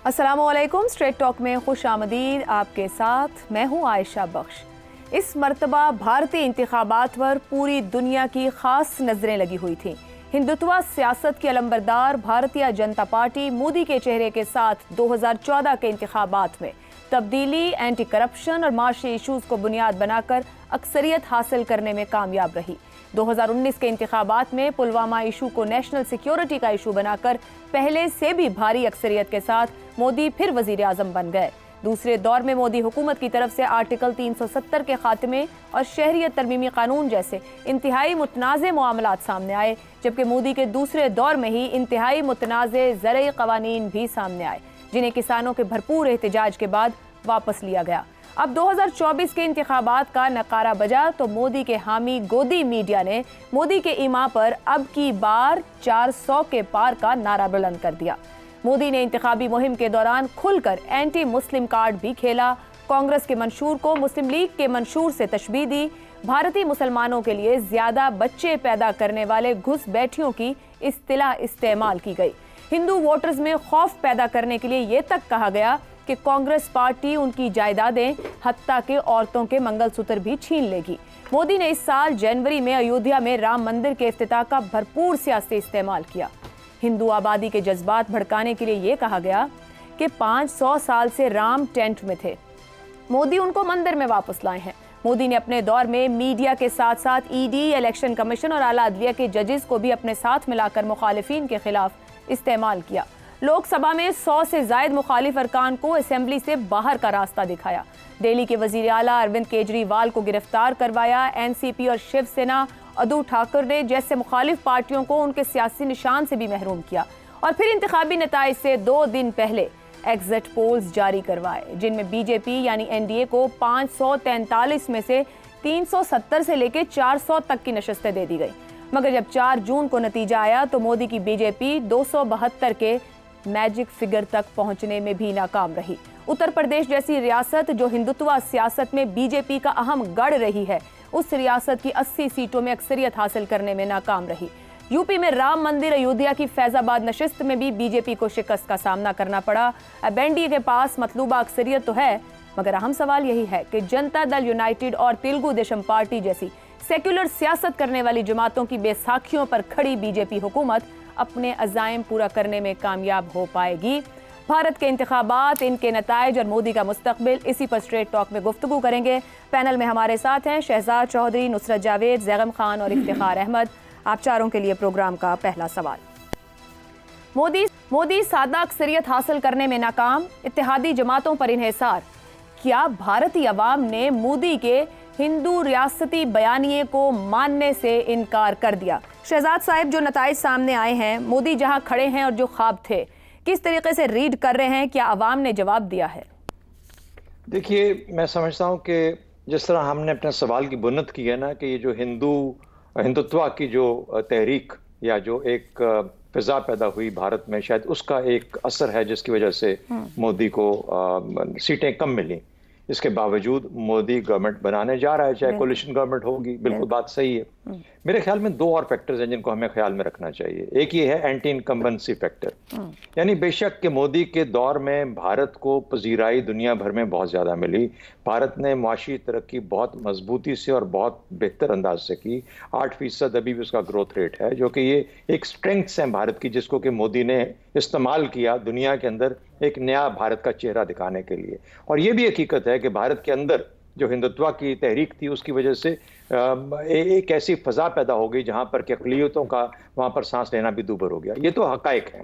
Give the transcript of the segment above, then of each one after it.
अस्सलामुअलैकुम। Straight talk में खुश आमदीद। आपके साथ मैं हूँ आयशा बख्श। इस मरतबा भारतीय इंतखाबात पर पूरी दुनिया की खास नजरें लगी हुई थीं। हिंदुत्व सियासत की अलंबरदार भारतीय जनता पार्टी मोदी के चेहरे के साथ 2014 के इंतखाबात में तब्दीली, एंटी करप्शन और माशी इशूज़ को बुनियाद बनाकर अक्सरियत हासिल करने में कामयाब रही। 2019 के इंतखाबात में पुलवामा इशू को नेशनल सिक्योरिटी का इशू बनाकर पहले से भी भारी अक्सरियत के साथ मोदी फिर वजीर आजम बन गए। दूसरे दौर में मोदी हुकूमत की तरफ से आर्टिकल 370 के खात्मे और शहरियत तरमीमी कानून जैसे इंतहाई मुतनाज़े मामलात सामने आए, जबकि मोदी के दूसरे दौर में ही इंतहाई मुतनाज़े ज़रई कवानीन भी सामने आए, जिन्हें किसानों के भरपूर एहतजाज के बाद वापस लिया गया। अब 2024 के इंतखाबात का नकारा बजा तो मोदी के हामी गोदी मीडिया ने मोदी के ईमा पर अब की बार 400 के पार का नारा बुलंद कर दिया। मोदी ने इंतखाबी मुहिम के दौरान खुलकर एंटी मुस्लिम कार्ड भी खेला, कांग्रेस के मंशूर को मुस्लिम लीग के मंशूर से तशबीह दी, भारतीय मुसलमानों के लिए ज्यादा बच्चे पैदा करने वाले घुसपैठियों की इस्तिलाह इस्तेमाल की गई। हिंदू वोटर्स में खौफ पैदा करने के लिए ये तक कहा गया कि कांग्रेस पार्टी उनकी जायदादें, हत्ता के औरतों के मंगलसूत्र भी छीन लेगी। मोदी ने इस साल जनवरी में अयोध्या में राम मंदिर के इफ्तिताह का भरपूर सियासी इस्तेमाल किया। हिंदू आबादी के जज्बात भड़काने के लिए यह कहा गया कि 500 साल से राम टेंट में थे, मोदी उनको मंदिर में वापस लाए हैं। मोदी ने अपने दौर में मीडिया के साथ साथ ईडी, इलेक्शन कमीशन और आला अदलिया के जजेस को भी अपने साथ मिलाकर मुखालिफिन के खिलाफ इस्तेमाल किया। लोकसभा में 100 से जायद मुखालिफ अरकान को असेंबली से बाहर का रास्ता दिखाया। दिल्ली के वजीर आला अरविंद केजरीवाल को गिरफ्तार करवाया। एनसीपी और शिवसेना, उद्धव ठाकरे जैसे मुखालिफ पार्टियों को उनके सियासी निशान से भी महरूम किया। और फिर इंतखाबी नताइज से 2 दिन पहले एग्जिट पोल्स जारी करवाए, जिनमें बीजेपी यानी एनडीए को 543 में से 370 से लेकर 400 तक की नशस्तें दे दी गई। मगर जब 4 जून को नतीजा आया तो मोदी की बीजेपी 272 के मैजिक फिगर तक पहुंचने में भी नाकाम रही। उत्तर प्रदेश जैसी रियासत जो हिंदुत्व सियासत में बीजेपी का अहम गढ़ रही है, उस रियासत की 80 सीटों में अक्सरियत हासिल करने में नाकाम रही। यूपी में राम मंदिर अयोध्या की फैजाबाद नशिस्त में भी बीजेपी को शिकस्त का सामना करना पड़ा। अब एनडीए के पास मतलूबा अक्सरियत तो है, मगर अहम सवाल यही है कि जनता दल यूनाइटेड और तेलुगु देशम पार्टी जैसी सेक्युलर सियासत करने वाली जमातों की बेसाखियों पर खड़ी बीजेपी हुकूमत अपने अज़ाइम पूरा करने में कामयाब हो पाएगी। भारत के इंतखाबात, इनके नताइज और मोदी का मुस्तकबिल, इसी पर स्ट्रेट टॉक में गुफ्तगू करेंगे। पैनल में हमारे साथ हैं शहजाद चौधरी, नुसरत जावेद, जैगम खान और इफ्तिखार अहमद। आप चारों के लिए प्रोग्राम का पहला सवाल। मोदी सादा अक्सरियत हासिल करने में नाकाम, इत्तेहादी जमातों पर इन्हिसार। क्या भारतीय अवाम ने मोदी के हिंदू रियासती बयानिए को मानने से इनकार कर दिया? शहजाद साहब, जो नताइज सामने आए हैं, मोदी जहां खड़े हैं और जो ख्वाब थे, किस तरीके से रीड कर रहे हैं? क्या अवाम ने जवाब दिया है? देखिए, मैं समझता हूं कि जिस तरह हमने अपने सवाल की बुनियाद की है ना, कि ये जो हिंदुत्व की जो तहरीक या जो एक फिजा पैदा हुई भारत में, शायद उसका एक असर है जिसकी वजह से मोदी को सीटें कम मिली। इसके बावजूद मोदी गवर्नमेंट बनाने जा रहा है, चाहे कोलिशन गवर्नमेंट होगी। बिल्कुल बात सही है। मेरे ख्याल में 2 और फैक्टर्स हैं जिनको हमें ख्याल में रखना चाहिए। एक ये है एंटी इनकम्बेंसी फैक्टर, यानी बेशक के मोदी के दौर में भारत को पजीराई दुनिया भर में बहुत ज्यादा मिली। भारत ने मुआशी तरक्की बहुत मजबूती से और बहुत बेहतर अंदाज से की। 8% अभी भी उसका ग्रोथ रेट है, जो कि ये एक स्ट्रेंथ्स है भारत की, जिसको कि मोदी ने इस्तेमाल किया दुनिया के अंदर एक नया भारत का चेहरा दिखाने के लिए। और ये भी हकीकत है कि भारत के अंदर जो हिंदुत्व की तहरीक थी, उसकी वजह से एक ऐसी फजा पैदा हो गई जहां पर कि अक़लियतों का वहां पर सांस लेना भी दूभर हो गया। ये तो हकायक है,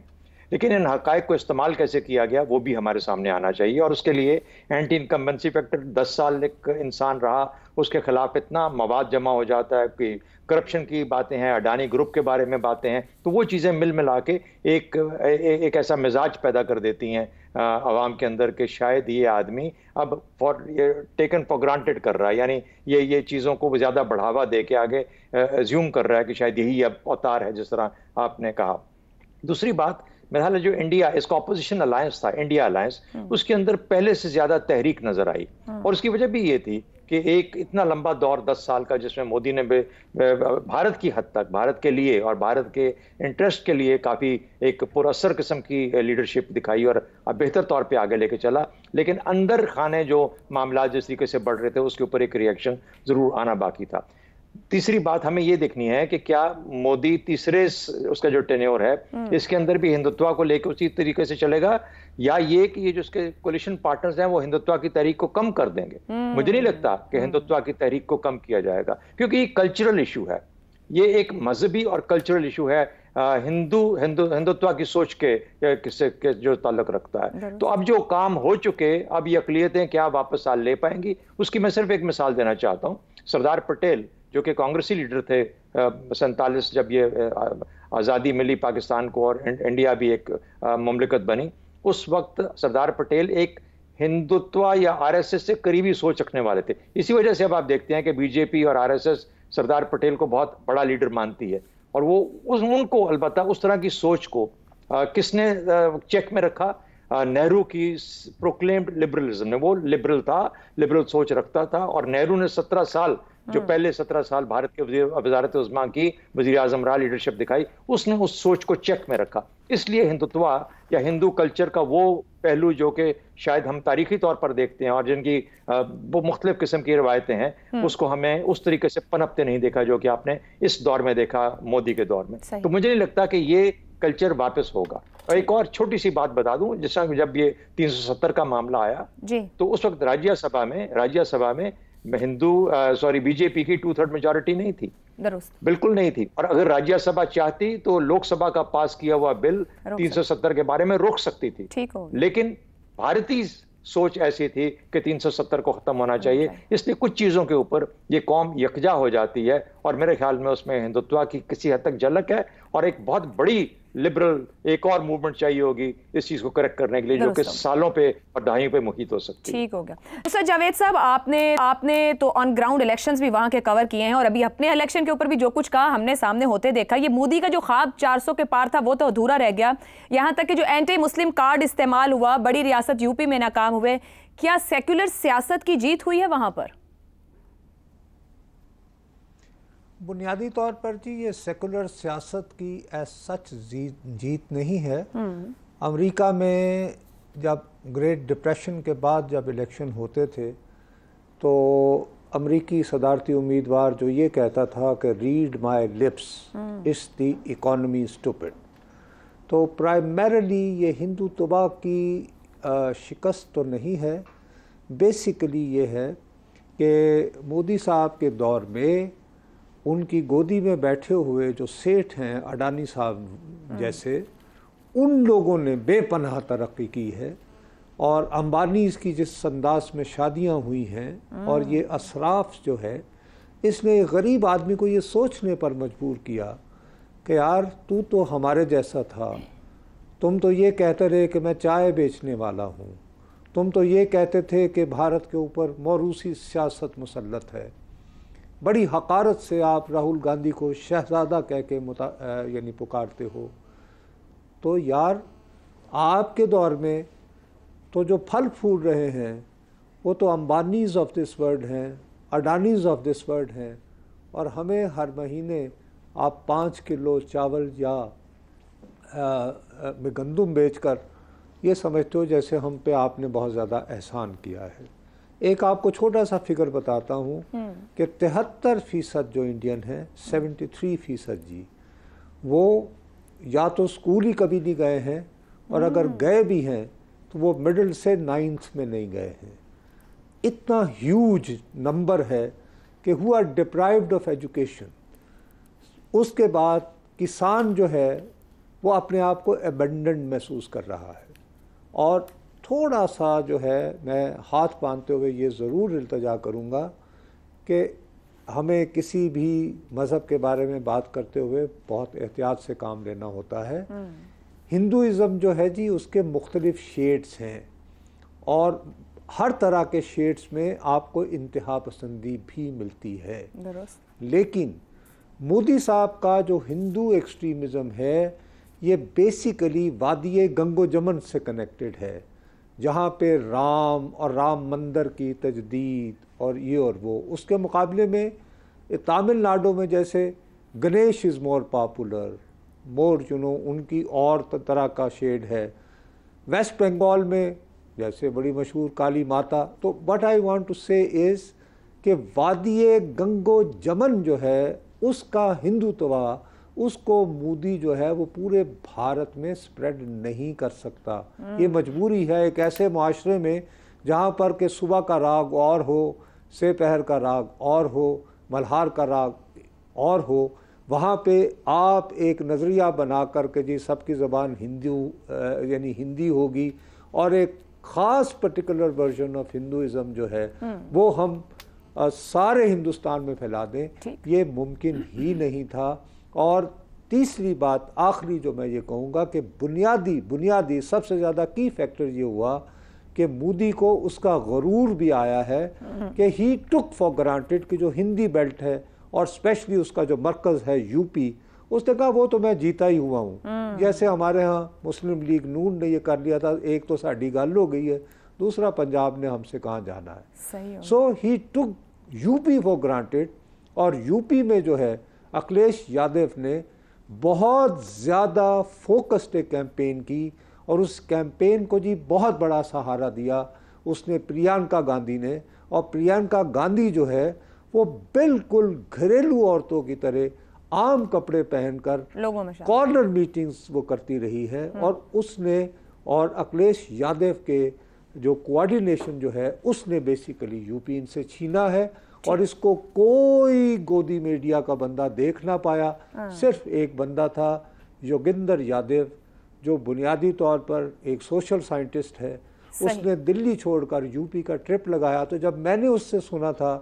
लेकिन इन हकायक को इस्तेमाल कैसे किया गया वो भी हमारे सामने आना चाहिए। और उसके लिए एंटी इनकम्बेंसी फैक्टर, 10 साल एक इंसान रहा, उसके खिलाफ इतना मवाद जमा हो जाता है कि करप्शन की बातें हैं, अडानी ग्रुप के बारे में बातें हैं, तो वो चीज़ें मिल मिला के एक ऐसा मिजाज पैदा कर देती हैं आवाम के अंदर कि शायद ये आदमी अब टेकन फॉर ग्रांटेड कर रहा है, यानी ये चीज़ों को ज़्यादा बढ़ावा दे के आगे एज्यूम कर रहा है कि शायद यही अब अवतार है, जिस तरह आपने कहा। दूसरी बात, मेरा ख्याल है जो इंडिया, इसका ऑपोजिशन अलायंस था, इंडिया अलायंस, उसके अंदर पहले से ज्यादा तहरीक नजर आई। और उसकी वजह भी ये थी कि एक इतना लंबा दौर 10 साल का जिसमें मोदी ने भारत की हद तक, भारत के लिए और भारत के इंटरेस्ट के लिए काफ़ी एक पुरअसर किस्म की लीडरशिप दिखाई और बेहतर तौर पे आगे लेके चला, लेकिन अंदर खाने जो मामला जिस तरीके से बढ़ रहे थे उसके ऊपर एक रिएक्शन जरूर आना बाकी था। तीसरी बात हमें ये देखनी है कि क्या मोदी तीसरे उसका जो टेन्योर है इसके अंदर भी हिंदुत्व को लेकर उसी तरीके से चलेगा, या ये कि ये जो उसके कोलिशन पार्टनर्स हैं वो हिंदुत्व की तहरीक को कम कर देंगे। मुझे नहीं लगता कि हिंदुत्व की तहरीक को कम किया जाएगा, क्योंकि ये कल्चरल इशू है, ये एक मजहबी और कल्चरल इशू है, हिंदुत्व की सोच के जो ताल्लुक रखता है। तो अब जो काम हो चुके, अब ये अकलियतें क्या वापस साल ले पाएंगी, उसकी मैं सिर्फ एक मिसाल देना चाहता हूँ। सरदार पटेल जो कि कांग्रेसी लीडर थे 47 जब ये आज़ादी मिली पाकिस्तान को और इंडिया भी एक मुमलिकत बनी, उस वक्त सरदार पटेल एक हिंदुत्व या आरएसएस से करीबी सोच रखने वाले थे। इसी वजह से अब आप देखते हैं कि बीजेपी और आरएसएस सरदार पटेल को बहुत बड़ा लीडर मानती है, और वो उनको अलबत्ता उस तरह की सोच को किसने चेक में रखा? नेहरू की प्रोक्लेम्ड लिबरलिज्म ने। वो लिबरल था, लिबरल सोच रखता था, और नेहरू ने 17 साल जो पहले 17 साल भारत के वज़ारत उज़्मा की वज़ीर आज़म रहा, लीडरशिप दिखाई, उसने उस सोच को चेक में रखा। इसलिए हिंदुत्व या हिंदू कल्चर का वो पहलू जो कि शायद हम तारीखी तौर पर देखते हैं और जिनकी वो मुख्तलिफ किस्म की रवायतें हैं, उसको हमें उस तरीके से पनपते नहीं देखा जो कि आपने इस दौर में देखा, मोदी के दौर में। तो मुझे नहीं लगता कि ये कल्चर वापस होगा। और एक और छोटी सी बात बता दूं, जिस तरह जब ये 370 का मामला आया तो उस वक्त राज्यसभा में बीजेपी की 2/3 मेजॉरिटी नहीं थी, बिल्कुल नहीं थी। और अगर राज्यसभा चाहती तो लोकसभा का पास किया हुआ बिल 370 के बारे में रोक सकती थी, लेकिन भारतीय सोच ऐसी थी कि 370 को खत्म होना चाहिए। इसलिए कुछ चीजों के ऊपर ये कौम यकजा हो जाती है, और मेरे ख्याल में उसमें हिंदुत्व की किसी हद तक झलक है, और एक बहुत बड़ी लिबरल एक और मूवमेंट चाहिए होगी इस चीज को करेक्ट करने के लिए, जो कि सालों पे और दहाइयों पे मुहित हो सकती है। ठीक हो गया। सर जावेद साहब, आपने तो ऑन ग्राउंड इलेक्शंस भी वहां के कवर किए हैं, और अभी अपने इलेक्शन के ऊपर भी जो कुछ कहा हमने सामने होते देखा। ये मोदी का जो ख्वाब 400 के पार था वो तो अधूरा रह गया। यहाँ तक कि जो एंटी मुस्लिम कार्ड इस्तेमाल हुआ, बड़ी रियासत यूपी में नाकाम हुए। क्या सेक्युलर सियासत की जीत हुई है वहां पर? बुनियादी तौर पर जी ये सेकुलर सियासत की एज सच जीत नहीं है। अमेरिका में जब ग्रेट डिप्रेशन के बाद जब इलेक्शन होते थे तो अमेरिकी सदारती उम्मीदवार जो ये कहता था कि read my lips is the economy stupid, तो प्राइमरीली ये हिंदुत्व की शिकस्त तो नहीं है। बेसिकली ये है कि मोदी साहब के दौर में उनकी गोदी में बैठे हुए जो सेठ हैं, अडानी साहब जैसे, उन लोगों ने बेपनाह तरक्की की है, और अंबानीज़ की जिस अंदाज में शादियां हुई हैं और ये असराफ जो है, इसने गरीब आदमी को ये सोचने पर मजबूर किया कि यार तू तो हमारे जैसा था, तुम तो ये कहते रहे कि मैं चाय बेचने वाला हूँ, तुम तो ये कहते थे कि भारत के ऊपर मौरूसी सियासत मुसल्लत है, बड़ी हकारत से आप राहुल गांधी को शहजादा कह के यानी पुकारते हो। तो यार आपके दौर में तो जो फल फूल रहे हैं वो तो अंबानीज़ ऑफ दिस वर्ल्ड हैं, अडानीज़ ऑफ दिस वर्ल्ड हैं, और हमें हर महीने आप 5 किलो चावल या गंदुम बेचकर ये समझते हो जैसे हम पे आपने बहुत ज़्यादा एहसान किया है। एक आपको छोटा सा फिगर बताता हूँ कि 73% जो इंडियन हैं, 73% जी, वो या तो स्कूल ही कभी नहीं गए हैं, और अगर गए भी हैं तो वो मिडिल से 9th में नहीं गए हैं। इतना ह्यूज नंबर है कि who are deprived of education. उसके बाद किसान जो है वो अपने आप को अबेंडन्ड महसूस कर रहा है, और थोड़ा सा जो है मैं हाथ बांधते हुए ये ज़रूर इल्तजा करूँगा कि हमें किसी भी मज़हब के बारे में बात करते हुए बहुत एहतियात से काम लेना होता है। हिंदुइज़्म जो है जी उसके मुख्तलिफ़ शेड्स हैं, और हर तरह के शेड्स में आपको इंतहा पसंदी भी मिलती है। लेकिन मोदी साहब का जो हिंदू एक्सट्रीमिज़म है ये बेसिकली वादिये गंगो जमन से कनेक्टेड है। जहाँ पे राम और राम मंदिर की तजदीद और ये और वो, उसके मुकाबले में तमिलनाडु में जैसे गणेश इज़ मोर पॉपुलर, मोर उनकी और तरह का शेड है। वेस्ट बंगाल में जैसे बड़ी मशहूर काली माता। तो व्हाट आई वांट टू से इज़ कि वादिये गंगो जमन जो है उसका हिंदुत्व, उसको मोदी जो है वो पूरे भारत में स्प्रेड नहीं कर सकता। ये मजबूरी है एक ऐसे माशरे में जहाँ पर कि सुबह का राग और हो, सेपहर का राग और हो, मल्हार का राग और हो, वहाँ पे आप एक नज़रिया बना कर के जी सबकी ज़बान यानी हिंदी होगी और एक ख़ास पर्टिकुलर वर्जन ऑफ हिंदुइज़्म जो है वो हम सारे हिंदुस्तान में फैला दें, ये मुमकिन ही नहीं था। और तीसरी बात आखिरी जो मैं ये कहूँगा कि बुनियादी सबसे ज़्यादा की फैक्टर ये हुआ कि मोदी को उसका गरूर भी आया है कि ही टुक फॉर ग्रांटेड कि जो हिंदी बेल्ट है और स्पेशली उसका जो मरकज़ है यूपी, उसने कहा वो तो मैं जीता ही हुआ हूँ। जैसे हमारे यहाँ मुस्लिम लीग नून ने ये कर लिया था, एक तो साड़ी गल हो गई है, दूसरा पंजाब ने हमसे कहाँ जाना है। सो ही टुक यूपी फॉर ग्रांटेड। और यूपी में जो है अखिलेश यादव ने बहुत ज़्यादा फोकस्ड एक कैंपेन की और उस कैंपेन को जी बहुत बड़ा सहारा दिया उसने प्रियंका गांधी ने। और प्रियंका गांधी जो है वो बिल्कुल घरेलू औरतों की तरह आम कपड़े पहनकर लोगों में कॉर्नर मीटिंग्स वो करती रही है। और उसने और अखिलेश यादव के जो कोऑर्डिनेशन जो है उसने बेसिकली यूपी इनसे छीना है और इसको कोई गोदी मीडिया का बंदा देख ना पाया। सिर्फ एक बंदा था योगेंद्र यादव जो बुनियादी तौर पर एक सोशल साइंटिस्ट है, उसने दिल्ली छोड़कर यूपी का ट्रिप लगाया। तो जब मैंने उससे सुना था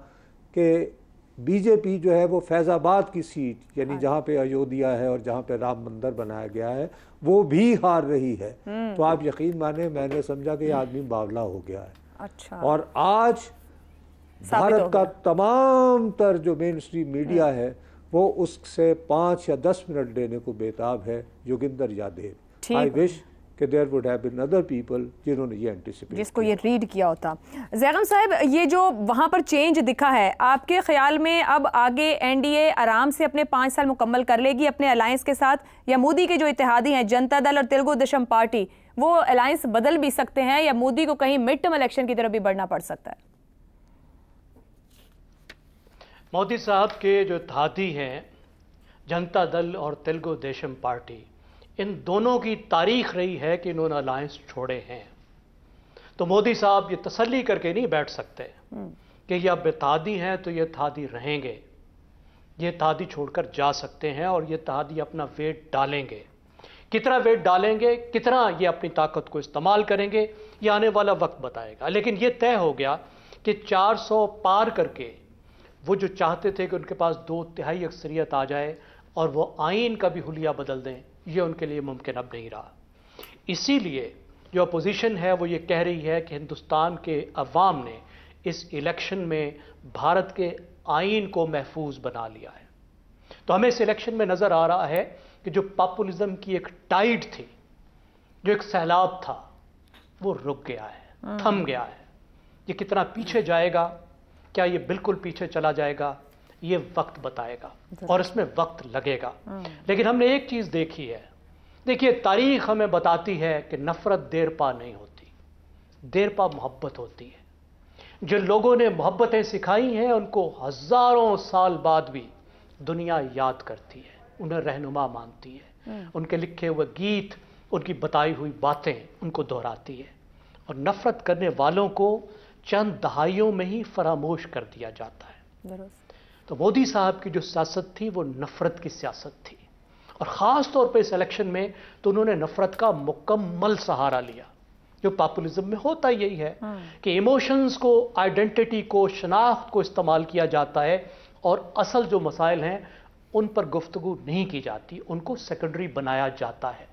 कि बीजेपी जो है वो फैज़ाबाद की सीट यानी जहाँ पे अयोध्या है और जहाँ पे राम मंदिर बनाया गया है वो भी हार रही है, तो आप यकीन माने मैंने समझा कि ये आदमी बावला हो गया है। अच्छा। और आज भारत का तमाम तर जो मेन स्ट्रीम मीडिया है वो उससे 5 या 10 मिनट लेने को बेताब है Yogendra Yadav. I wish that there would have been other people जिन्होंने ये एंटिसिपेट जिसको ये रीड किया होता। ज़ैगम साहब, ये जो वहाँ पर चेंज दिखा है, आपके ख्याल में अब आगे एनडीए आराम से अपने 5 साल मुकम्मल कर लेगी अपने अलायंस के साथ, या मोदी के जो इत्तेहादी हैं जनता दल और तेलुगु देशम पार्टी वो अलायंस बदल भी सकते हैं, या मोदी को कहीं मिड टर्म इलेक्शन की तरफ भी बढ़ना पड़ सकता है? मोदी साहब के जो इत्तेहादी हैं जनता दल और तेलुगु देशम पार्टी, इन दोनों की तारीख रही है कि इन्होंने अलायंस छोड़े हैं। तो मोदी साहब ये तसल्ली करके नहीं बैठ सकते कि ये अब इत्तेहादी हैं तो ये इत्तेहादी रहेंगे। ये इत्तेहादी छोड़कर जा सकते हैं और ये इत्तेहादी अपना वेट डालेंगे। कितना वेट डालेंगे, कितना ये अपनी ताकत को इस्तेमाल करेंगे, ये आने वाला वक्त बताएगा। लेकिन ये तय हो गया कि 400 पार करके वो जो चाहते थे कि उनके पास 2/3 अक्सरियत आ जाए और वो आइन का भी हुलिया बदल दें, ये उनके लिए मुमकिन अब नहीं रहा। इसीलिए जो अपोजिशन है वो ये कह रही है कि हिंदुस्तान के अवाम ने इस इलेक्शन में भारत के आइन को महफूज बना लिया है। तो हमें इस इलेक्शन में नज़र आ रहा है कि जो पॉपुलिज्म की एक टाइड थी, जो एक सैलाब था, वो रुक गया है, थम गया है। ये कितना पीछे जाएगा, क्या ये बिल्कुल पीछे चला जाएगा, ये वक्त बताएगा और इसमें वक्त लगेगा। लेकिन हमने एक चीज़ देखी है, देखिए तारीख हमें बताती है कि नफ़रत देर पा नहीं होती, देर पा मोहब्बत होती है। जिन लोगों ने मोहब्बतें सिखाई हैं उनको हज़ारों साल बाद भी दुनिया याद करती है, उन्हें रहनुमा मानती है, उनके लिखे हुए गीत, उनकी बताई हुई बातें उनको दोहराती है। और नफ़रत करने वालों को चंद दहाइयों में ही फरामोश कर दिया जाता है। तो मोदी साहब की जो सियासत थी वो नफ़रत की सियासत थी, और ख़ास तौर पे इस इलेक्शन में तो उन्होंने नफ़रत का मुकम्मल सहारा लिया। जो पॉपुलिज्म में होता यही है कि इमोशंस को, आइडेंटिटी को, शनाख्त को इस्तेमाल किया जाता है और असल जो मसाइल हैं उन पर गुफ्तगू नहीं की जाती, उनको सेकेंडरी बनाया जाता है।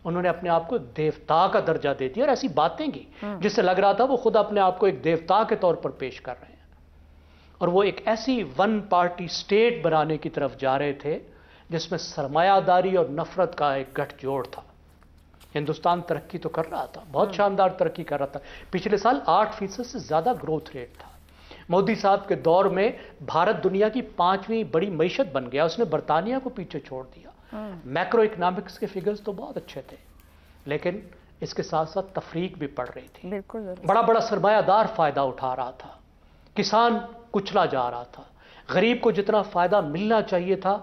उन्होंने अपने आप को देवता का दर्जा दे दिया और ऐसी बातें की जिससे लग रहा था वो खुद अपने आप को एक देवता के तौर पर पेश कर रहे हैं। और वो एक ऐसी वन पार्टी स्टेट बनाने की तरफ जा रहे थे जिसमें सरमायादारी और नफरत का एक गठजोड़ था। हिंदुस्तान तरक्की तो कर रहा था, बहुत शानदार तरक्की कर रहा था। पिछले साल 8% से ज़्यादा ग्रोथ रेट था। मोदी साहब के दौर में भारत दुनिया की 5वीं बड़ी मईशत बन गया, उसने बरतानिया को पीछे छोड़ दिया। मैक्रो इकोनॉमिक्स के फिगर्स तो बहुत अच्छे थे, लेकिन इसके साथ साथ तफरीक भी पड़ रही थी। बिल्कुल। बड़ा बड़ा सरमायादार फायदा उठा रहा था, किसान कुचला जा रहा था, गरीब को जितना फायदा मिलना चाहिए था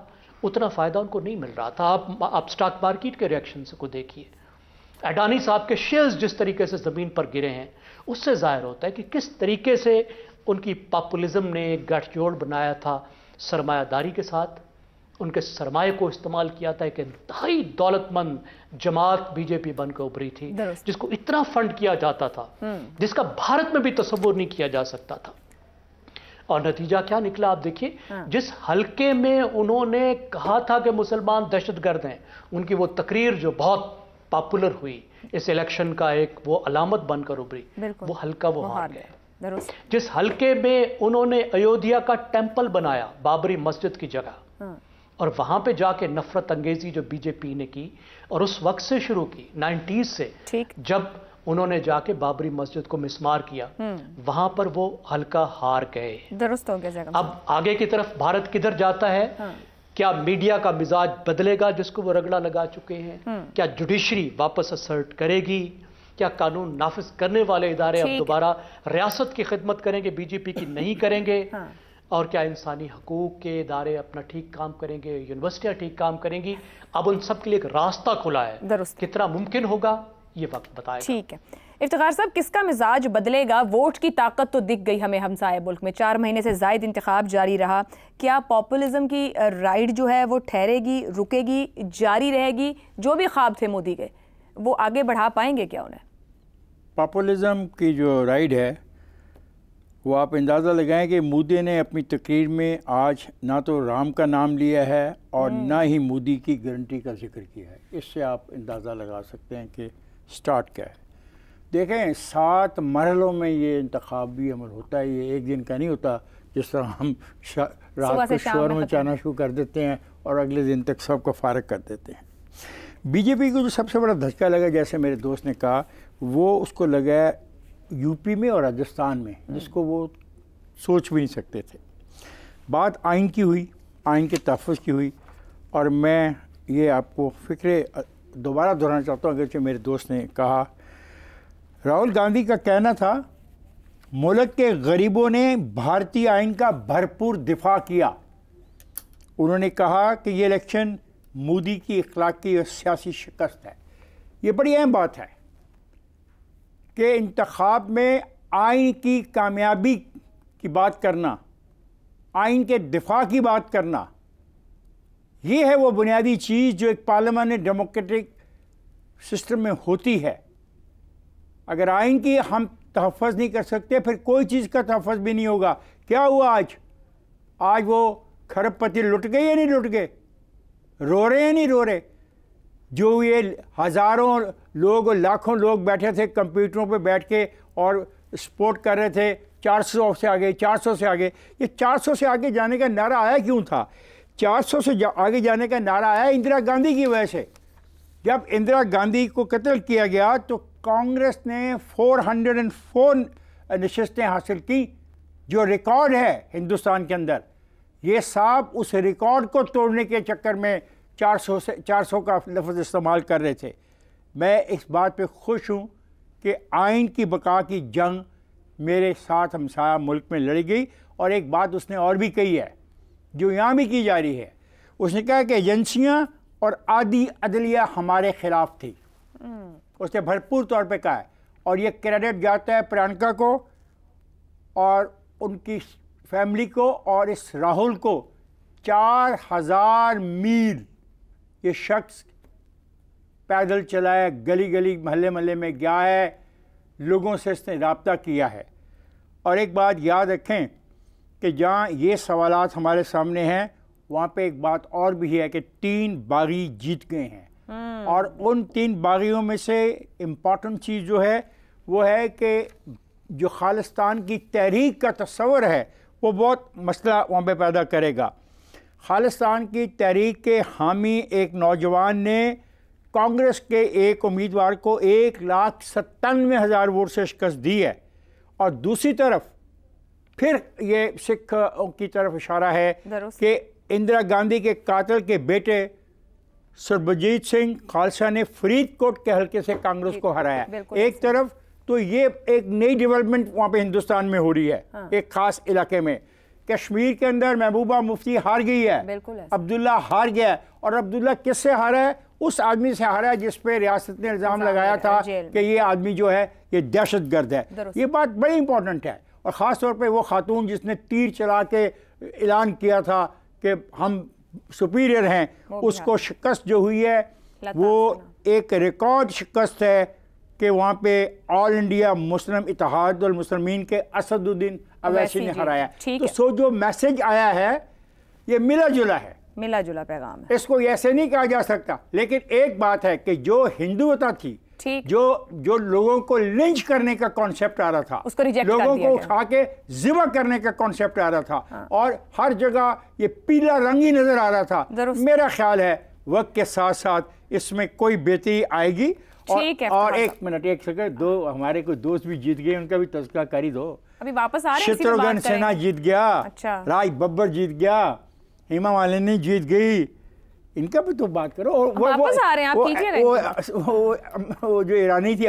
उतना फायदा उनको नहीं मिल रहा था। आप स्टॉक मार्केट के रिएक्शन को देखिए, अडानी साहब के शेयर्स जिस तरीके से जमीन पर गिरे हैं, उससे जाहिर होता है कि किस तरीके से उनकी पॉपुलिज्म ने एक गठजोड़ बनाया था सरमायादारी के साथ। उनके सरमाए को इस्तेमाल किया था। एक इंतहाई दौलतमंद जमात बीजेपी बनकर उभरी थी, जिसको इतना फंड किया जाता था जिसका भारत में भी तसव्वुर नहीं किया जा सकता था। और नतीजा क्या निकला आप देखिए। जिस हलके में उन्होंने कहा था कि मुसलमान दहशतगर्द हैं, उनकी वो तकरीर जो बहुत पॉपुलर हुई, इस इलेक्शन का एक वो अलामत बनकर उभरी, वो हलका वो हार गए। जिस हलके में उन्होंने अयोध्या का टेंपल बनाया बाबरी मस्जिद की जगह, और वहां पे जाके नफरत अंगेजी जो बीजेपी ने की, और उस वक्त से शुरू की 90s से, जब उन्होंने जाके बाबरी मस्जिद को मिसमार किया, वहां पर वो हल्का हार गए। दुरुस्त हो गया। अब आगे की तरफ भारत किधर जाता है? क्या मीडिया का मिजाज बदलेगा जिसको वो रगड़ा लगा चुके हैं? क्या जुडिशरी वापस असर्ट करेगी? क्या कानून नाफिज करने वाले इदारे अब दोबारा रियासत की खिदमत करेंगे, बीजेपी की नहीं करेंगे? और क्या इंसानी हकूक के इदारे अपना ठीक काम करेंगे, यूनिवर्सिटियां ठीक काम करेंगी? अब उन सब के लिए एक रास्ता खुला है। कितना मुमकिन होगा ये वक्त बताएगा। ठीक है इफ्तिखार साहब, किसका मिजाज बदलेगा? वोट की ताकत तो दिख गई हमें हमसाया मुल्क में, 4 महीने से जायद इंतखाब जारी रहा। क्या पॉपुलिज्म की राइड जो है वो ठहरेगी, रुकेगी, जारी रहेगी? जो भी ख्वाब थे मोदी के वो आगे बढ़ा पाएंगे क्या उन्हें? पॉपुलिज्म की जो राइड है वो आप अंदाज़ा लगाएं कि मोदी ने अपनी तकरीर में आज ना तो राम का नाम लिया है और ना ही मोदी की गारंटी का जिक्र किया है। इससे आप अंदाज़ा लगा सकते हैं कि स्टार्ट क्या है। देखें 7 मरहलों में ये इंतखाबी अमल होता है, ये एक दिन का नहीं होता जिस तरह हम रात को शोर मचाना शुरू कर देते हैं और अगले दिन तक सबको फारग कर देते हैं। बीजेपी को जो सबसे बड़ा धक्का लगा, जैसे मेरे दोस्त ने कहा, वो उसको लगा यूपी में और राजस्थान में, जिसको वो सोच भी नहीं सकते थे। बात आइन की हुई, आइन के तहफ़्फ़ुज़ की हुई, और मैं ये आपको फ़िक्र दोबारा दोहराना चाहता हूँ। अगरचे मेरे दोस्त ने कहा, राहुल गांधी का कहना था मुल्क के गरीबों ने भारतीय आइन का भरपूर दिफा किया। उन्होंने कहा कि ये इलेक्शन मोदी की इखलाकी और सियासी शिकस्त है। ये बड़ी अहम बात है कि इंतखाब में आइन की कामयाबी की बात करना, आइन के दिफा की बात करना, ये है वो बुनियादी चीज़ जो एक पार्लियामेंट्री डेमोक्रेटिक सिस्टम में होती है। अगर आइन की हम तहफ़्फ़ुज़ नहीं कर सकते, फिर कोई चीज़ का तहफ़्फ़ुज़ भी नहीं होगा। क्या हुआ आज वो खरबपति लुट गए या नहीं लुट गए? रो रहे हैं नहीं रो रहे? जो ये हज़ारों लोग, लाखों लोग बैठे थे कंप्यूटरों पे बैठ के और सपोर्ट कर रहे थे 400 से आगे, 400 से आगे। ये 400 से आगे जाने का नारा आया क्यों था? 400 से आगे जाने का नारा आया इंदिरा गांधी की वजह से। जब इंदिरा गांधी को कत्ल किया गया तो कांग्रेस ने 404 नशिस्तें हासिल की, जो रिकॉर्ड है हिंदुस्तान के अंदर। ये साहब उस रिकॉर्ड को तोड़ने के चक्कर में 400 का लफ्ज़ इस्तेमाल कर रहे थे। मैं इस बात पे खुश हूँ कि आइन की बका की जंग मेरे साथ हमसाया मुल्क में लड़ी गई। और एक बात उसने और भी कही है जो यहाँ भी की जा रही है। उसने कहा कि एजेंसियाँ और आधी अदलिया हमारे ख़िलाफ़ थी। उसने भरपूर तौर पे कहा है, और ये क्रेडिट जाता है प्रियंका को और उनकी फैमिली को और इस राहुल को। 4000 मील ये शख्स पैदल चला है, गली गली महल्ले महल्ले में गया है, लोगों से इसने रब्ता किया है। और एक बात याद रखें कि जहाँ ये सवालात हमारे सामने हैं, वहाँ पे एक बात और भी है कि 3 बागी जीत गए हैं। और उन 3 बागियों में से इम्पॉर्टेंट चीज़ जो है वो है कि जो खालिस्तान की तहरीक का तस्वर है वो बहुत मसला वहाँ पे पैदा करेगा। खालिस्तान की तहरीक के हामी एक नौजवान ने कांग्रेस के एक उम्मीदवार को 1,97,000 वोट से शिकस्त दी है, और दूसरी तरफ फिर ये सिख की तरफ इशारा है कि इंदिरा गांधी के कातिल के बेटे सरबजीत सिंह खालसा ने फरीदकोट के हल्के से कांग्रेस को हराया। एक तरफ तो ये एक नई डेवलपमेंट वहाँ पे हिंदुस्तान में हो रही है। हाँ। एक खास इलाके में कश्मीर के अंदर महबूबा मुफ्ती हार गई है, अब्दुल्ला हार गया, और अब्दुल्ला किससे हारा है? उस आदमी से हारा है जिस पे रियासत ने इल्ज़ाम लगाया था कि ये आदमी जो है ये दहशतगर्द है। ये बात बड़ी इंपॉर्टेंट है, और ख़ास तौर पे वो खातून जिसने तीर चला के ऐलान किया था कि हम सुपीरियर हैं, उसको शिकस्त जो हुई है वो एक रिकॉर्ड शिकस्त है कि वहाँ पे ऑल इंडिया मुस्लिम इत्तेहाद वल मुस्लिमीन के असदुद्दीन अवैसी ने हराया। तो सो जो मैसेज आया है ये मिला जुला है, मिला जुला पैगाम है, इसको ऐसे नहीं कहा जा सकता। लेकिन एक बात है कि जो हिंदुत्व थी, जो लोगों को लिंच करने का कॉन्सेप्ट आ रहा था, उसको लोगों को उठा के जिबा करने का कॉन्सेप्ट आ रहा था। हाँ। और हर जगह ये पीला रंग ही नजर आ रहा था। मेरा ख्याल है वक्त के साथ साथ इसमें कोई बेहतरी आएगी। और एक मिनट, एक सेकंड, दो हमारे कोई दोस्त भी जीत गए, उनका भी तज़किरा कर ही दो। अभी वापस आ रहे हैं। शत्रुघ्न सिन्हा जीत गया। अच्छा। राज बब्बर जीत गया, हेमा मालिनी जीत गई, इनका भी तो बात करो। और वापस आ रहे हैं आप, कीजिए। वो जो ईरानी थी,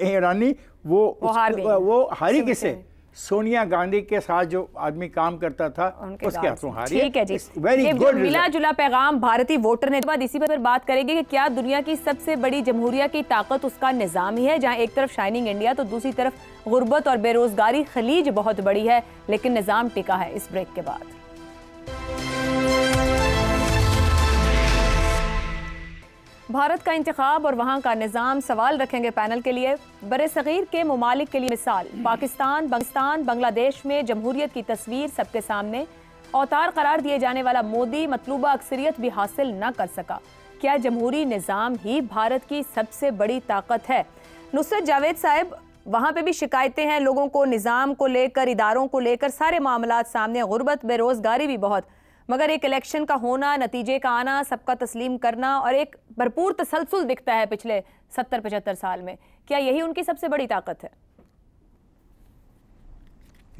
ईरानी, वो हारी किसे? सोनिया गांधी के साथ जो आदमी काम करता था उसके हाथों हारी। ठीक है जी, वेरी गुड। मिला जुला पैगाम भारतीय वोटर ने। बाद इसी पर बात करेंगे कि क्या दुनिया की सबसे बड़ी जमहूरिया की ताकत उसका निज़ाम ही है, जहां एक तरफ शाइनिंग इंडिया तो दूसरी तरफ गुर्बत और बेरोजगारी खलीज बहुत बड़ी है, लेकिन निज़ाम टिका है। इस ब्रेक के बाद भारत का इंतखाब और वहाँ का निज़ाम सवाल रखेंगे पैनल के लिए। बरे-सग़ीर के ममालिक के लिए मिसाल पाकिस्तान, बांग्लादेश में जमहूरियत की तस्वीर सबके सामने। औतार करार दिए जाने वाला मोदी मतलूबा अक्सरियत भी हासिल न कर सका। क्या जमहूरी निज़ाम ही भारत की सबसे बड़ी ताकत है? नुसरत जावेद साहब, वहाँ पे भी शिकायतें हैं लोगों को, निज़ाम को लेकर, इदारों को लेकर, सारे मामलात सामने, गुर्बत, बेरोज़गारी भी बहुत, मगर एक इलेक्शन का होना, नतीजे का आना, सबका तस्लीम करना और एक भरपूर तसलसल दिखता है पिछले 70-75 साल में। क्या यही उनकी सबसे बड़ी ताकत है?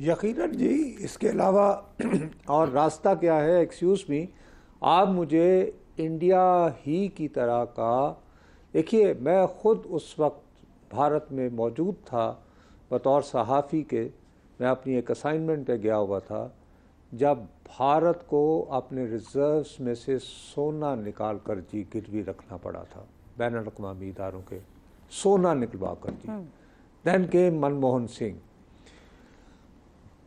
यकीनन जी, इसके अलावा और रास्ता क्या है? एक्सक्यूज़ मी, आप मुझे इंडिया ही की तरह का, देखिए मैं ख़ुद उस वक्त भारत में मौजूद था बतौर सहाफ़ी के, मैं अपनी एक असाइनमेंट पे गया हुआ था, जब भारत को अपने रिजर्व्स में से सोना निकाल कर जी गिरवी रखना पड़ा था, बैन अल-अक़वामी इदारों के सोना निकलवा कर जी। दैन के मनमोहन सिंह,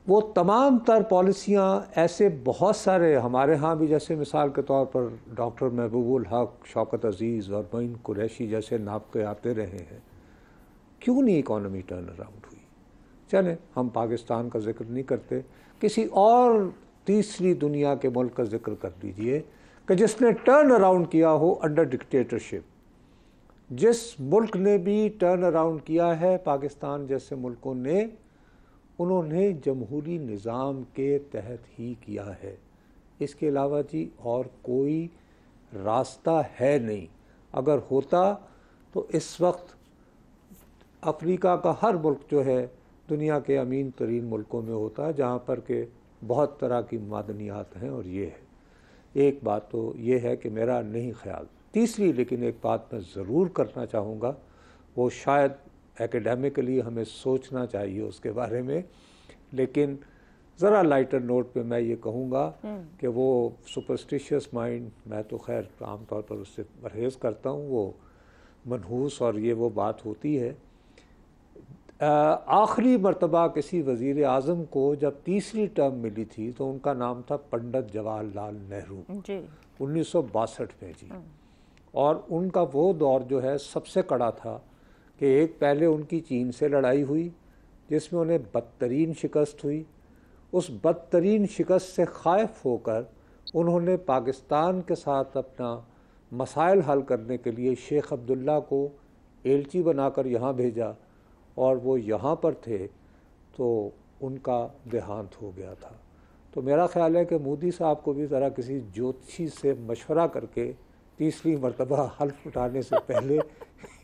वो तमाम तर पॉलिसियाँ, ऐसे बहुत सारे हमारे यहाँ भी, जैसे मिसाल के तौर पर डॉक्टर महबूबुल हक, शौकत अजीज़ और मोइन कुरैशी जैसे नाबके आते रहे हैं। क्यों नहीं इकॉनमी टर्न अराउंड हुई? चलें, हम पाकिस्तान का जिक्र नहीं करते, किसी और तीसरी दुनिया के मुल्क का जिक्र कर लीजिए कि जिसने टर्न अराउंड किया हो अंडर डिक्टेटरशिप। जिस मुल्क ने भी टर्न अराउंड किया है पाकिस्तान जैसे मुल्कों ने, उन्होंने जमहूरी निज़ाम के तहत ही किया है। इसके अलावा जी और कोई रास्ता है नहीं। अगर होता तो इस वक्त अफ्रीका का हर मुल्क जो है दुनिया के अमीन तरीन मुल्कों में होता है, जहाँ पर के बहुत तरह की मादनियात हैं। और ये है, एक बात तो ये है कि मेरा नहीं ख्याल। तीसरी लेकिन एक बात मैं ज़रूर करना चाहूँगा, वो शायद एकेडमिकली हमें सोचना चाहिए उसके बारे में, लेकिन ज़रा लाइटर नोट पे मैं ये कहूँगा कि वो सुपरस्टिशियस माइंड, मैं तो खैर आम तौर पर उससे परहेज़ करता हूँ, वो मनहूस और ये वो बात होती है। आखिरी मरतबा किसी वज़ीर आज़म को जब तीसरी टर्म मिली थी तो उनका नाम था पंडित जवाहरलाल नेहरू, 1962 में जी। और उनका वो दौर जो है सबसे कड़ा था कि एक पहले उनकी चीन से लड़ाई हुई जिसमें उन्हें बदतरीन शिकस्त हुई। उस बदतरीन शिकस्त से ख़ाइफ होकर उन्होंने पाकिस्तान के साथ अपना मसाइल हल करने के लिए शेख अब्दुल्ला को एलची बनाकर यहाँ भेजा, और वो यहाँ पर थे तो उनका देहांत हो गया था। तो मेरा ख़्याल है कि मोदी साहब को भी ज़रा किसी ज्योतिषी से मशवरा करके 30वीं मरतबा हल्फ उठाने से पहले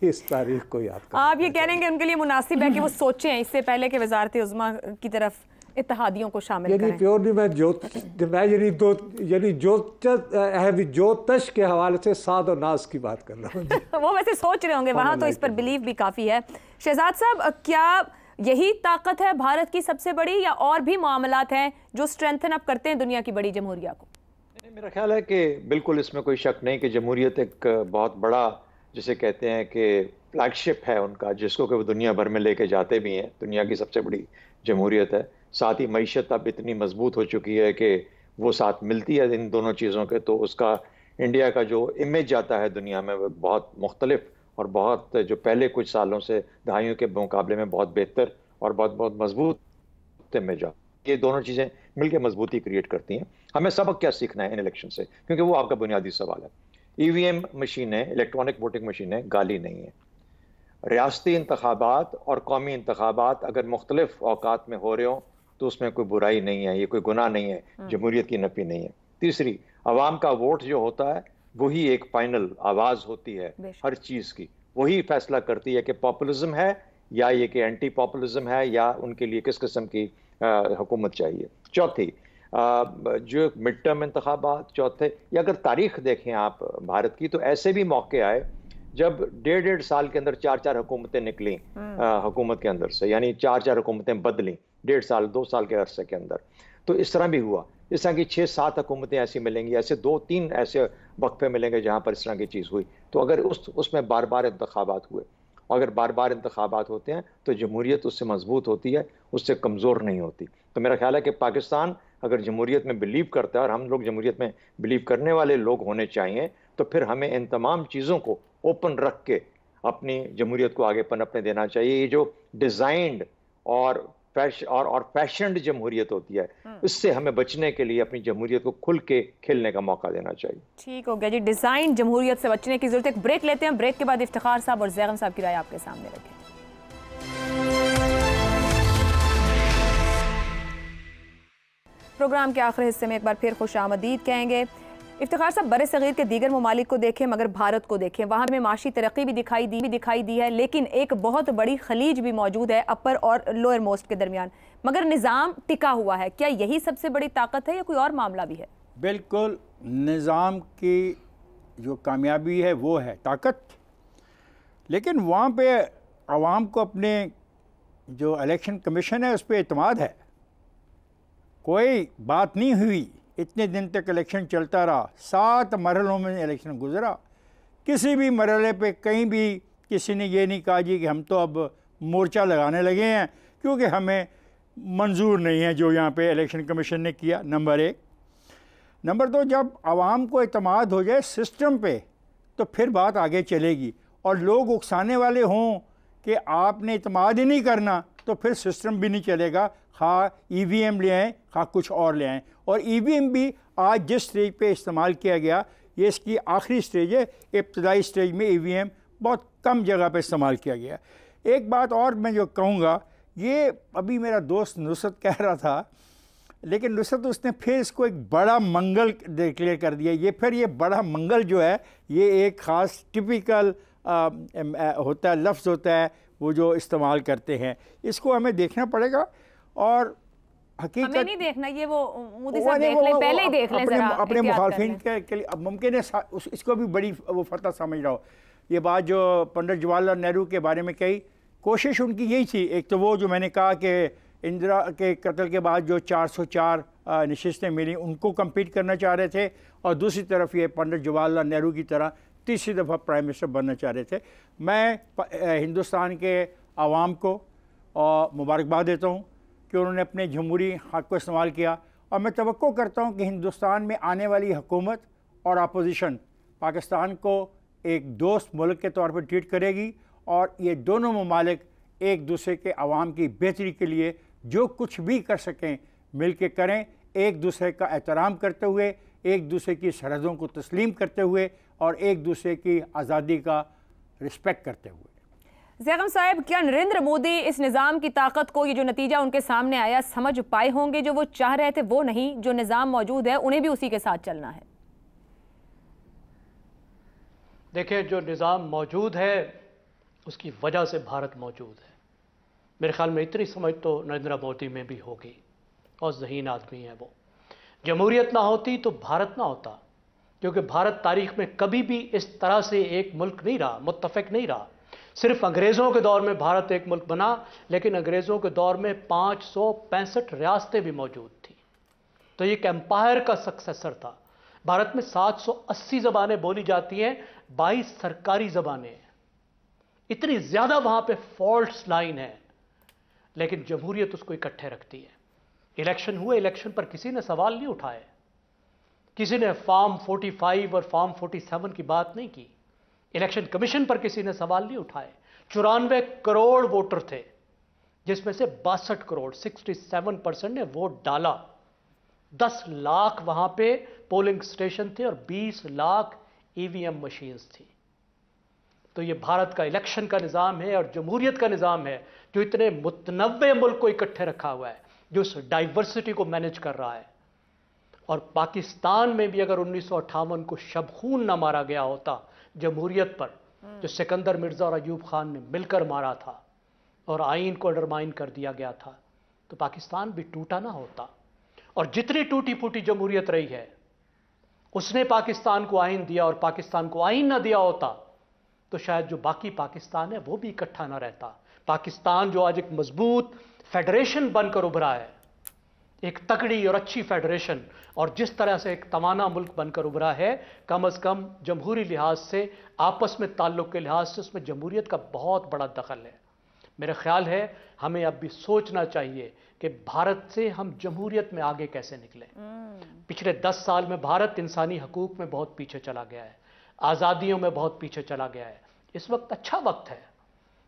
इस तारीख को याद करना। आप ये कह रहे हैं कि उनके लिए मुनासिब है कि वो सोचें इससे पहले कि वजारत उज़्मा की तरफ इत्तेहादियों को शामिल करें। प्योरली मैं ज्योतिष के हवाले से साद और नाज की बात कर रहा हूँ। वो वैसे सोच रहे होंगे वहाँ, तो इस पर बिलीव भी काफ़ी है। शहजाद साहब, क्या यही ताकत है भारत की सबसे बड़ी, या और भी मामलात हैं जो स्ट्रेंथन अप करते हैं दुनिया की बड़ी जमहूरिया को? मेरा ख्याल है कि बिल्कुल इसमें कोई शक नहीं कि जमहूरियत एक बहुत बड़ा, जिसे कहते हैं कि फ्लैगशिप है उनका, जिसको कि वो दुनिया भर में लेके जाते भी हैं। दुनिया की सबसे बड़ी जमहूरियत है। साथ ही मईशत अब इतनी मजबूत हो चुकी है कि वो साथ मिलती है इन दोनों चीज़ों के, तो उसका इंडिया का जो इमेज जाता है दुनिया में वो बहुत मुख्तलिफ और बहुत, जो पहले कुछ सालों से दहाइयों के मुकाबले में बहुत बेहतर और बहुत बहुत मजबूत इमेज आ। ये दोनों चीज़ें मिलकर मजबूती क्रिएट करती हैं। हमें सबक क्या सीखना है इन इलेक्शन से, क्योंकि वो आपका बुनियादी सवाल है। EVM मशीनें, इलेक्ट्रॉनिक वोटिंग मशीनें गाली नहीं है। रियासती इंतखाबात और कौमी इंतखाबात अगर मुख्तलिफ औकात में हो रहे हों तो उसमें कोई बुराई नहीं है, ये कोई गुनाह नहीं है, जमहूरियत की नफी नहीं है। तीसरी, अवाम का वोट जो होता है वही एक फाइनल आवाज़ होती है हर चीज़ की, वही फैसला करती है कि पॉपुलिज्म है या ये कि एंटी पॉपुलिज्म है, या उनके लिए किस किस्म की हुकूमत चाहिए। चौथी, जो मिड टर्म इंतखाबात, चौथे, या अगर तारीख देखें आप भारत की, तो ऐसे भी मौके आए जब 1.5 साल के अंदर 4 हुकूमतें निकली हुकूमत के अंदर से, यानी 4 हुकूमतें बदली 1.5 साल 2 साल के अरसे के अंदर। तो इस तरह भी हुआ। इस तरह की 6-7 हुकूमतें ऐसी मिलेंगी, ऐसे 2-3 ऐसे वक्फे मिलेंगे जहाँ पर इस तरह की चीज़ हुई। तो अगर उसमें बार बार इंतखाबात हुए, और अगर बार बार इंतखाबात होते हैं तो जमहूरियत उससे मजबूत होती है, उससे कमज़ोर नहीं होती। तो मेरा ख्याल है कि पाकिस्तान अगर जमहूरियत में बिलीव करता है, और हम लोग जमहूरियत में बिलीव करने वाले लोग होने चाहिए, तो फिर हमें इन तमाम चीज़ों को ओपन रख के अपनी जमहूरियत को आगे पनपने देना चाहिए। ये जो डिज़ाइंड और फैशन्ड जमहूरियत होती है, इससे हमें बचने के लिए अपनी जमहूरियत को खुल के खेलने का मौका देना चाहिए। ठीक हो गया जी, डिज़ाइन जमहूरियत से बचने की जरूरत है। एक ब्रेक लेते हैं, ब्रेक के बाद इफ्तिखार साहब और ज़ैगम साहब की राय आपके सामने रखें। प्रोग्राम के आखिरी हिस्से में एक बार फिर खुश आमदीद कहेंगे। इफ्तिखार साहब, बड़े सगीर के दीगर ममालिक को देखें मगर भारत को देखें, वहाँ में माशी तरक्की भी दिखाई दी है, लेकिन एक बहुत बड़ी खलीज भी मौजूद है अपर और लोअर मोस्ट के दरमियान, मगर निज़ाम टिका हुआ है। क्या यही सबसे बड़ी ताकत है या कोई और मामला भी है? बिल्कुल, निज़ाम की जो कामयाबी है वो है ताकत, लेकिन वहाँ पे आवाम को अपने जो इलेक्शन कमीशन है उस पर एतमाद है। कोई बात नहीं हुई, इतने दिन तक इलेक्शन चलता रहा, 7 मरहलों में इलेक्शन गुजरा, किसी भी मरहले पे कहीं भी किसी ने ये नहीं कहा जी कि हम तो अब मोर्चा लगाने लगे हैं क्योंकि हमें मंजूर नहीं है जो यहाँ पे इलेक्शन कमीशन ने किया। नंबर 1। नंबर 2, जब आवाम को एतमाद हो जाए सिस्टम पे तो फिर बात आगे चलेगी, और लोग उकसाने वाले हों कि आपने एतमाद ही नहीं करना तो फिर सिस्टम भी नहीं चलेगा। खा EVM ले आएँ, खा कुछ और ले आएँ, और EVM भी आज जिस स्टेज पे इस्तेमाल किया गया ये इसकी आखिरी स्टेज है। इब्तदाई स्टेज में EVM बहुत कम जगह पे इस्तेमाल किया गया। एक बात और मैं जो कहूँगा, ये अभी मेरा दोस्त नुसरत कह रहा था, लेकिन नुसरत उसने फिर इसको एक बड़ा मंगल डिक्लेयर कर दिया। ये बड़ा मंगल जो है ये एक ख़ास टिपिकल होता है, लफ्ज़ होता है वो जो इस्तेमाल करते हैं, इसको हमें देखना पड़ेगा। और हकीकत हमें नहीं देखना, ये वो मोदी साहब देख लें, पहले ही देख लें ज़रा, अपने मुखालफिन के लिए। अब मुमकिन है इसको भी बड़ी वो फतह समझ रहा हो। ये बात जो पंडित जवाहरलाल नेहरू के बारे में कही, कोशिश उनकी यही थी। एक तो वो जो मैंने कहा कि इंदिरा के कत्ल के बाद जो 404 नशिस्तें मिली उनको कम्पीट करना चाह रहे थे, और दूसरी तरफ ये पंडित जवाहरलाल नेहरू की तरह तीसरी दफ़ा प्राइम मिनिस्टर बनना चाह रहे थे। मैं हिंदुस्तान के आवाम को मुबारकबाद देता हूँ कि उन्होंने अपने जमहूरी हक़ को इस्तेमाल किया, और मैं तवक्को करता हूँ कि हिंदुस्तान में आने वाली हुकूमत और अपोजिशन पाकिस्तान को एक दोस्त मुल्क के तौर पर ट्रीट करेगी, और ये दोनों ममालिक एक दूसरे के आवाम की बेहतरी के लिए जो कुछ भी कर सकें मिल के करें, एक दूसरे का एहतराम करते हुए, एक दूसरे की सरहदों को तस्लीम करते हुए, और एक दूसरे की आज़ादी का रिस्पेक्ट करते हुए। ज़ैगम साहब, क्या नरेंद्र मोदी इस निज़ाम की ताकत को, ये जो नतीजा उनके सामने आया, समझ पाए होंगे? जो वो चाह रहे थे वो नहीं, जो निज़ाम मौजूद है उन्हें भी उसी के साथ चलना है। देखिए, जो निज़ाम मौजूद है उसकी वजह से भारत मौजूद है। मेरे ख्याल में इतनी समझ तो नरेंद्र मोदी में भी होगी, और ज़हीन आदमी है वो। जमहूरियत ना होती तो भारत ना होता, क्योंकि भारत तारीख में कभी भी इस तरह से एक मुल्क नहीं रहा, मुत्तफ़िक नहीं रहा। सिर्फ अंग्रेज़ों के दौर में भारत एक मुल्क बना, लेकिन अंग्रेज़ों के दौर में 565 रियासतें भी मौजूद थी। तो ये एक एम्पायर का सक्सेसर था। भारत में 780 ज़बानें बोली जाती हैं, 22 सरकारी ज़बानें हैं। इतनी ज़्यादा वहाँ पे फॉल्ट्स लाइन है, लेकिन जमहूरियत उसको इकट्ठे रखती है। इलेक्शन हुए, इलेक्शन पर किसी ने सवाल नहीं उठाए, किसी ने फॉर्म 45 और फॉर्म 47 की बात नहीं की, इलेक्शन कमीशन पर किसी ने सवाल नहीं उठाए। 94 करोड़ वोटर थे, जिसमें से 62 करोड़ 67% ने वोट डाला। 10 लाख वहां पे पोलिंग स्टेशन थे और 20 लाख ईवीएम मशीन्स थी। तो ये भारत का इलेक्शन का निज़ाम है और जमहूरियत का निज़ाम है, जो इतने मुतनव्वे मुल्क को इकट्ठे रखा हुआ है, जो उस डाइवर्सिटी को मैनेज कर रहा है। और पाकिस्तान में भी अगर 1958 को शबखून ना मारा गया होता जमहूरियत पर, जो सिकंदर मिर्जा और अयूब खान ने मिलकर मारा था और आइन को अंडरमाइन कर दिया गया था, तो पाकिस्तान भी टूटा ना होता। और जितनी टूटी फूटी जमहूरियत रही है, उसने पाकिस्तान को आइन दिया, और पाकिस्तान को आइन ना दिया होता तो शायद जो बाकी पाकिस्तान है वो भी इकट्ठा ना रहता। पाकिस्तान जो आज एक मजबूत फेडरेशन बनकर उभरा है, एक तगड़ी और अच्छी फेडरेशन, और जिस तरह से एक तवाना मुल्क बनकर उभरा है, कम से कम जमहूरी लिहाज से, आपस में ताल्लुक़ के लिहाज से उसमें जमहूरियत का बहुत बड़ा दखल है। मेरा ख्याल है हमें अब भी सोचना चाहिए कि भारत से हम जमहूरियत में आगे कैसे निकलें। पिछले 10 साल में भारत इंसानी हकूक़ में बहुत पीछे चला गया है, आज़ादियों में बहुत पीछे चला गया है। इस वक्त अच्छा वक्त है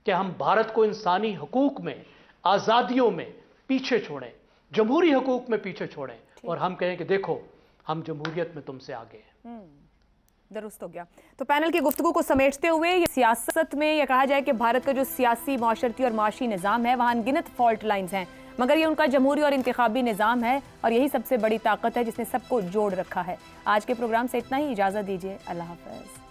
कि हम भारत को इंसानी हकूक़ में, आज़ादियों में पीछे छोड़ें, जमहूरी हकूक़ में पीछे छोड़ें, और हम कहें कि देखो हम जमहूरियत में तुमसे आगे हैं। दुरुस्त हो गया। तो पैनल की गुफ्तगू को समेटते हुए, ये सियासत में यह कहा जाए कि भारत का जो सियासी, माशरती और माशी निज़ाम है, वहाँ अनगिनत फॉल्ट लाइन्स हैं, मगर ये उनका जमहूरी और इंतखाबी निज़ाम है, और यही सबसे बड़ी ताकत है जिसने सबको जोड़ रखा है। आज के प्रोग्राम से इतना ही, इजाज़त दीजिए। अल्लाह हाफ़िज़।